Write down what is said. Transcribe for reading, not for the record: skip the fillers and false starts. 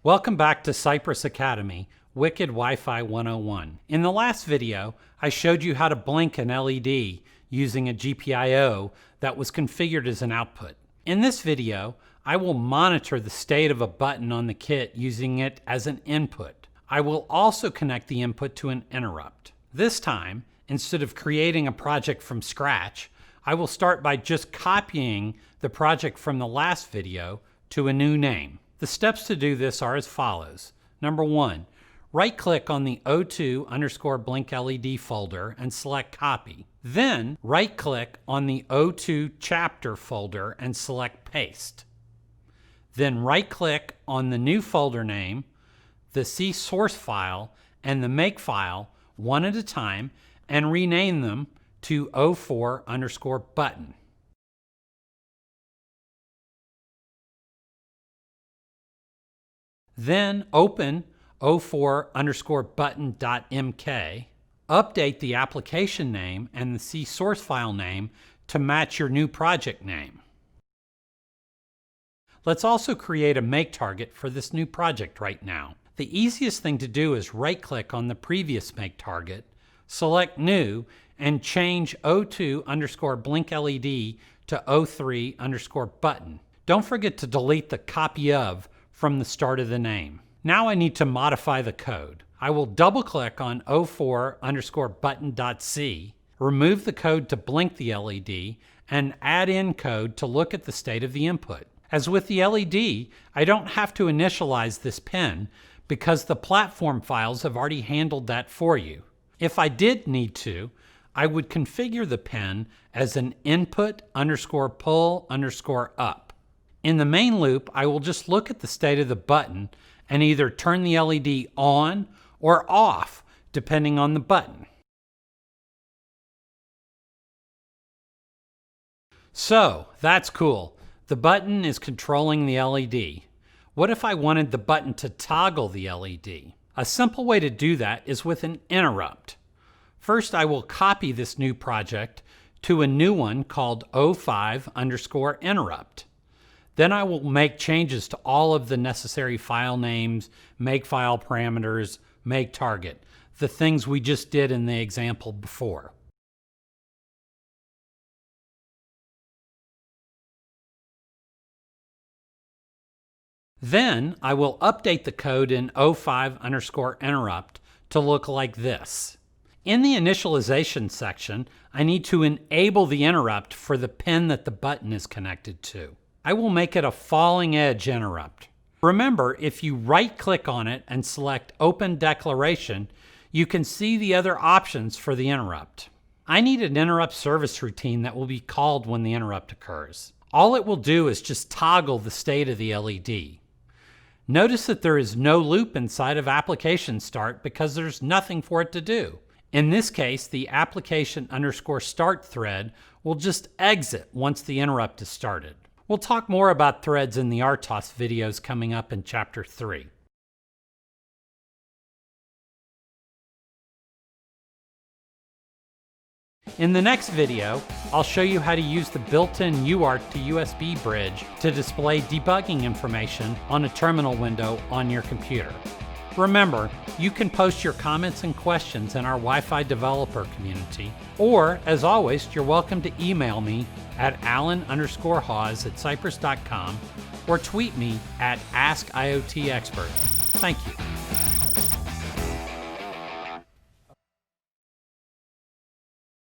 Welcome back to Cypress Academy, WICED Wi-Fi 101. In the last video, I showed you how to blink an LED using a GPIO that was configured as an output. In this video, I will monitor the state of a button on the kit using it as an input. I will also connect the input to an interrupt. This time, instead of creating a project from scratch, I will start by just copying the project from the last video to a new name. The steps to do this are as follows. Number 1, right-click on the O2_blink LED folder and select Copy. Then right-click on the O2 chapter folder and select Paste. Then right-click on the new folder name, the C source file, and the make file one at a time and rename them to O4_button. Then open O4_button.mk, update the application name and the C source file name to match your new project name. Let's also create a make target for this new project right now. The easiest thing to do is right-click on the previous make target, select New, and change O2_blink LED to O3_button. Don't forget to delete the copy of from the start of the name. Now I need to modify the code. I will double-click on O4_button.c, remove the code to blink the LED, and add in code to look at the state of the input. As with the LED, I don't have to initialize this pin because the platform files have already handled that for you. If I did need to, I would configure the pin as an input_pull_up. In the main loop, I will just look at the state of the button and either turn the LED on or off, depending on the button. So, that's cool. The button is controlling the LED. What if I wanted the button to toggle the LED? A simple way to do that is with an interrupt. First, I will copy this new project to a new one called O5_interrupt. Then I will make changes to all of the necessary file names, make file parameters, make target, the things we just did in the example before. Then I will update the code in O5_interrupt to look like this. In the initialization section, I need to enable the interrupt for the pin that the button is connected to. I will make it a falling edge interrupt. Remember, if you right-click on it and select Open Declaration, you can see the other options for the interrupt. I need an interrupt service routine that will be called when the interrupt occurs. All it will do is just toggle the state of the LED. Notice that there is no loop inside of application start because there's nothing for it to do. In this case, the application_start thread will just exit once the interrupt is started. We'll talk more about threads in the RTOS videos coming up in Chapter 3. In the next video, I'll show you how to use the built-in UART to USB bridge to display debugging information on a terminal window on your computer. Remember, you can post your comments and questions in our Wi-Fi developer community, or, as always, you're welcome to email me at alan_hawes@cypress.com or tweet me at AskIoTExpert. Thank you.